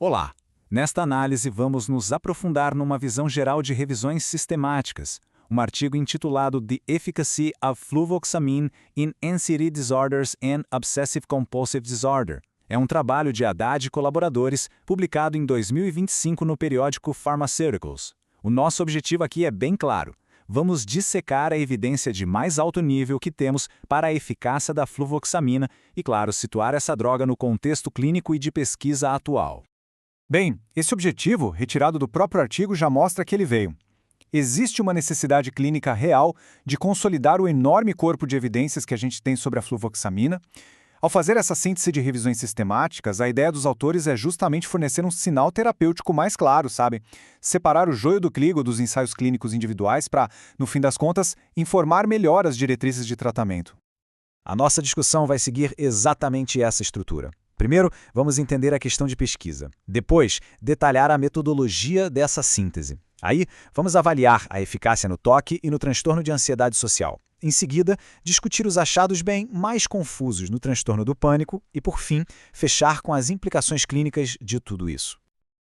Olá! Nesta análise, vamos nos aprofundar numa visão geral de revisões sistemáticas, um artigo intitulado The Efficacy of Fluvoxamine in Anxiety Disorders and Obsessive Compulsive Disorder. É um trabalho de Haddad e colaboradores, publicado em 2025 no periódico Pharmaceuticals. O nosso objetivo aqui é bem claro. Vamos dissecar a evidência de mais alto nível que temos para a eficácia da fluvoxamina e, claro, situar essa droga no contexto clínico e de pesquisa atual. Bem, esse objetivo, retirado do próprio artigo, já mostra que ele veio. Existe uma necessidade clínica real de consolidar o enorme corpo de evidências que a gente tem sobre a fluvoxamina. Ao fazer essa síntese de revisões sistemáticas, a ideia dos autores é justamente fornecer um sinal terapêutico mais claro, sabe? Separar o joio do trigo dos ensaios clínicos individuais para, no fim das contas, informar melhor as diretrizes de tratamento. A nossa discussão vai seguir exatamente essa estrutura. Primeiro, vamos entender a questão de pesquisa. Depois, detalhar a metodologia dessa síntese. Aí, vamos avaliar a eficácia no toque e no transtorno de ansiedade social. Em seguida, discutir os achados bem mais confusos no transtorno do pânico e, por fim, fechar com as implicações clínicas de tudo isso.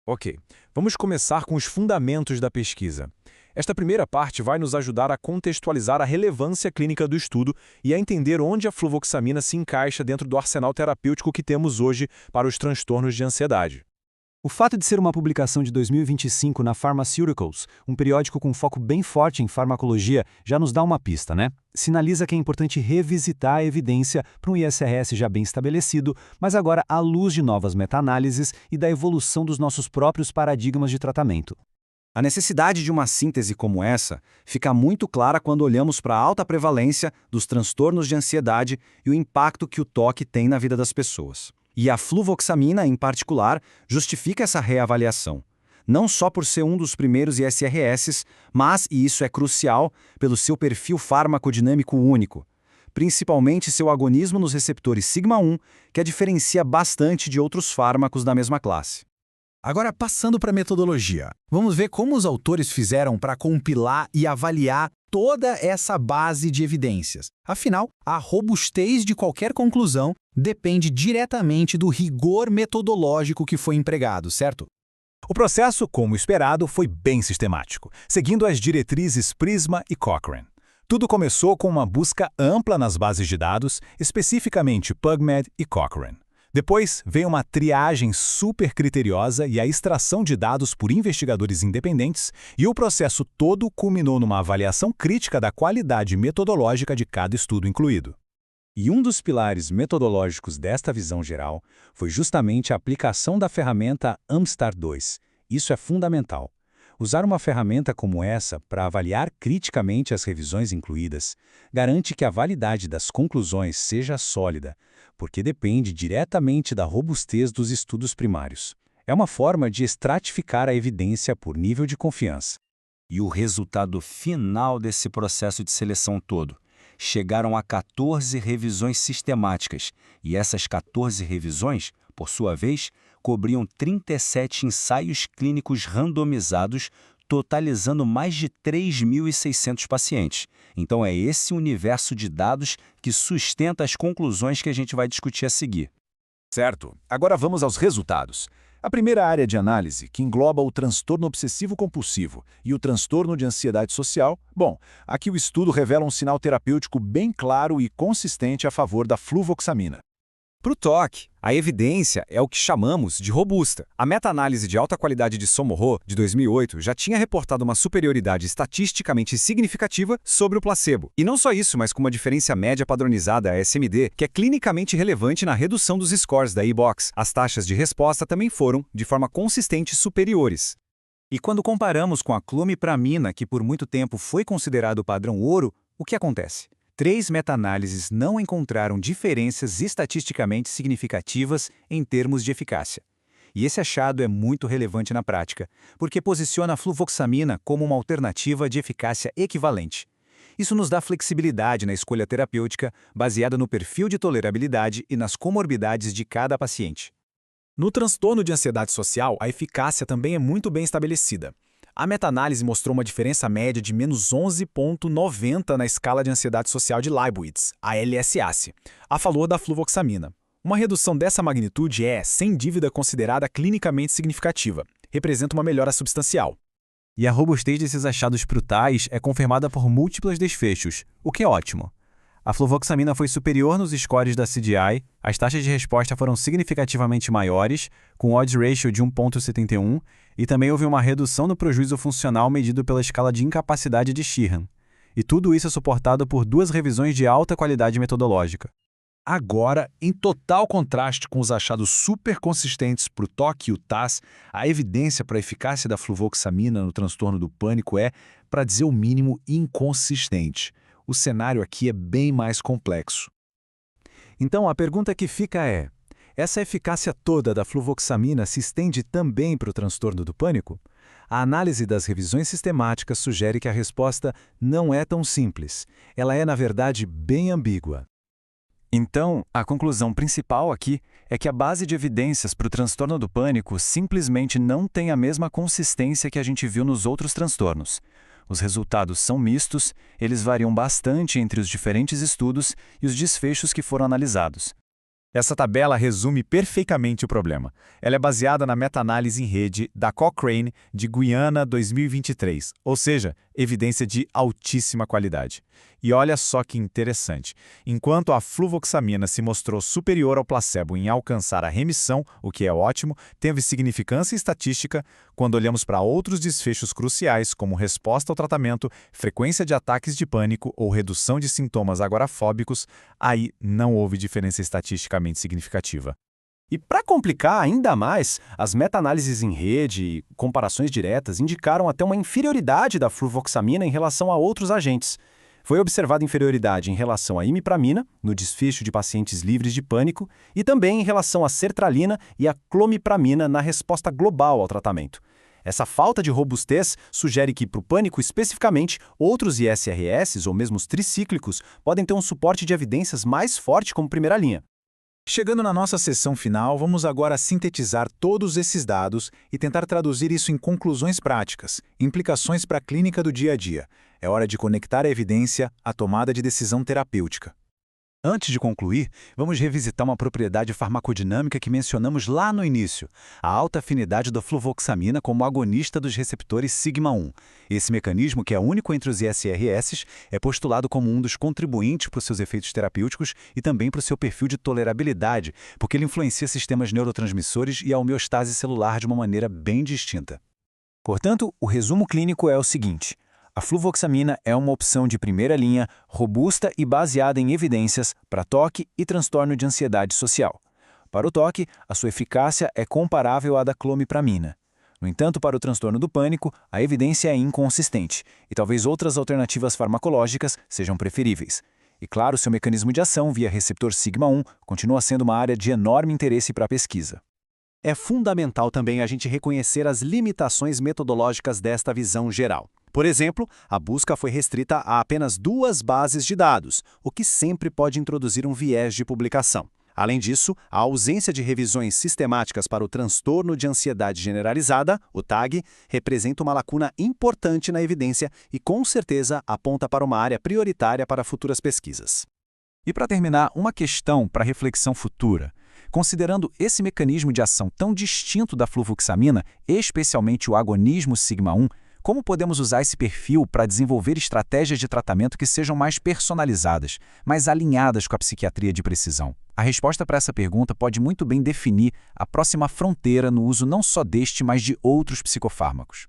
Ok, vamos começar com os fundamentos da pesquisa. Esta primeira parte vai nos ajudar a contextualizar a relevância clínica do estudo e a entender onde a fluvoxamina se encaixa dentro do arsenal terapêutico que temos hoje para os transtornos de ansiedade. O fato de ser uma publicação de 2025 na Pharmaceuticals, um periódico com foco bem forte em farmacologia, já nos dá uma pista, né? Sinaliza que é importante revisitar a evidência para um ISRS já bem estabelecido, mas agora à luz de novas meta-análises e da evolução dos nossos próprios paradigmas de tratamento. A necessidade de uma síntese como essa fica muito clara quando olhamos para a alta prevalência dos transtornos de ansiedade e o impacto que o toque tem na vida das pessoas. E a fluvoxamina, em particular, justifica essa reavaliação. Não só por ser um dos primeiros ISRS, mas, e isso é crucial, pelo seu perfil farmacodinâmico único. Principalmente seu agonismo nos receptores sigma-1, que a diferencia bastante de outros fármacos da mesma classe. Agora, passando para a metodologia, vamos ver como os autores fizeram para compilar e avaliar toda essa base de evidências. Afinal, a robustez de qualquer conclusão depende diretamente do rigor metodológico que foi empregado, certo? O processo, como esperado, foi bem sistemático, seguindo as diretrizes Prisma e Cochrane. Tudo começou com uma busca ampla nas bases de dados, especificamente PubMed e Cochrane. Depois, veio uma triagem super criteriosa e a extração de dados por investigadores independentes, e o processo todo culminou numa avaliação crítica da qualidade metodológica de cada estudo incluído. E um dos pilares metodológicos desta visão geral foi justamente a aplicação da ferramenta AMSTAR2. Isso é fundamental. Usar uma ferramenta como essa para avaliar criticamente as revisões incluídas garante que a validade das conclusões seja sólida, porque depende diretamente da robustez dos estudos primários. É uma forma de estratificar a evidência por nível de confiança. E o resultado final desse processo de seleção todo? Chegaram a 14 revisões sistemáticas, e essas 14 revisões, por sua vez, cobriam 37 ensaios clínicos randomizados, totalizando mais de 3.600 pacientes. Então é esse universo de dados que sustenta as conclusões que a gente vai discutir a seguir. Certo. Agora vamos aos resultados. A primeira área de análise, que engloba o transtorno obsessivo-compulsivo e o transtorno de ansiedade social, bom, aqui o estudo revela um sinal terapêutico bem claro e consistente a favor da fluvoxamina. Para o TOC, a evidência é o que chamamos de robusta. A meta-análise de alta qualidade de Somorro, de 2008, já tinha reportado uma superioridade estatisticamente significativa sobre o placebo. E não só isso, mas com uma diferença média padronizada, a SMD, que é clinicamente relevante na redução dos scores da e-box. As taxas de resposta também foram, de forma consistente, superiores. E quando comparamos com a clomipramina, que por muito tempo foi considerado o padrão ouro, o que acontece? 3 meta-análises não encontraram diferenças estatisticamente significativas em termos de eficácia. E esse achado é muito relevante na prática, porque posiciona a fluvoxamina como uma alternativa de eficácia equivalente. Isso nos dá flexibilidade na escolha terapêutica, baseada no perfil de tolerabilidade e nas comorbidades de cada paciente. No transtorno de ansiedade social, a eficácia também é muito bem estabelecida. A meta-análise mostrou uma diferença média de menos 11,90 na escala de ansiedade social de Leibowitz, a LSAC, a favor da fluvoxamina. Uma redução dessa magnitude é, sem dúvida, considerada clinicamente significativa. Representa uma melhora substancial. E a robustez desses achados brutais é confirmada por múltiplos desfechos, o que é ótimo. A fluvoxamina foi superior nos scores da CDI, as taxas de resposta foram significativamente maiores, com odds ratio de 1,71, e também houve uma redução no prejuízo funcional medido pela escala de incapacidade de Sheehan. E tudo isso é suportado por 2 revisões de alta qualidade metodológica. Agora, em total contraste com os achados super consistentes para o TOC e o TAS, a evidência para a eficácia da fluvoxamina no transtorno do pânico é, para dizer o mínimo, inconsistente. O cenário aqui é bem mais complexo. Então, a pergunta que fica é: essa eficácia toda da fluvoxamina se estende também para o transtorno do pânico? A análise das revisões sistemáticas sugere que a resposta não é tão simples. Ela é, na verdade, bem ambígua. Então, a conclusão principal aqui é que a base de evidências para o transtorno do pânico simplesmente não tem a mesma consistência que a gente viu nos outros transtornos. Os resultados são mistos, eles variam bastante entre os diferentes estudos e os desfechos que foram analisados. Essa tabela resume perfeitamente o problema. Ela é baseada na meta-análise em rede da Cochrane de Guiana 2023, ou seja, evidência de altíssima qualidade. E olha só que interessante. Enquanto a fluvoxamina se mostrou superior ao placebo em alcançar a remissão, o que é ótimo, teve significância estatística quando olhamos para outros desfechos cruciais, como resposta ao tratamento, frequência de ataques de pânico ou redução de sintomas agorafóbicos, aí não houve diferença estatisticamente significativa. E para complicar ainda mais, as meta-análises em rede e comparações diretas indicaram até uma inferioridade da fluvoxamina em relação a outros agentes. Foi observada inferioridade em relação à imipramina, no desfecho de pacientes livres de pânico, e também em relação à sertralina e à clomipramina na resposta global ao tratamento. Essa falta de robustez sugere que, para o pânico especificamente, outros ISRS, ou mesmo os tricíclicos, podem ter um suporte de evidências mais forte como primeira linha. Chegando na nossa sessão final, vamos agora sintetizar todos esses dados e tentar traduzir isso em conclusões práticas, implicações para a clínica do dia a dia. É hora de conectar a evidência à tomada de decisão terapêutica. Antes de concluir, vamos revisitar uma propriedade farmacodinâmica que mencionamos lá no início, a alta afinidade da fluvoxamina como agonista dos receptores sigma-1. Esse mecanismo, que é único entre os ISRS, é postulado como um dos contribuintes para os seus efeitos terapêuticos e também para o seu perfil de tolerabilidade, porque ele influencia sistemas neurotransmissores e a homeostase celular de uma maneira bem distinta. Portanto, o resumo clínico é o seguinte: a fluvoxamina é uma opção de primeira linha, robusta e baseada em evidências para TOC e transtorno de ansiedade social. Para o TOC, a sua eficácia é comparável à da clomipramina. No entanto, para o transtorno do pânico, a evidência é inconsistente e talvez outras alternativas farmacológicas sejam preferíveis. E claro, seu mecanismo de ação via receptor sigma-1 continua sendo uma área de enorme interesse para a pesquisa. É fundamental também a gente reconhecer as limitações metodológicas desta visão geral. Por exemplo, a busca foi restrita a apenas 2 bases de dados, o que sempre pode introduzir um viés de publicação. Além disso, a ausência de revisões sistemáticas para o transtorno de ansiedade generalizada, o TAG, representa uma lacuna importante na evidência e, com certeza, aponta para uma área prioritária para futuras pesquisas. E para terminar, uma questão para reflexão futura. Considerando esse mecanismo de ação tão distinto da fluvoxamina, especialmente o agonismo sigma-1, como podemos usar esse perfil para desenvolver estratégias de tratamento que sejam mais personalizadas, mais alinhadas com a psiquiatria de precisão? A resposta para essa pergunta pode muito bem definir a próxima fronteira no uso não só deste, mas de outros psicofármacos.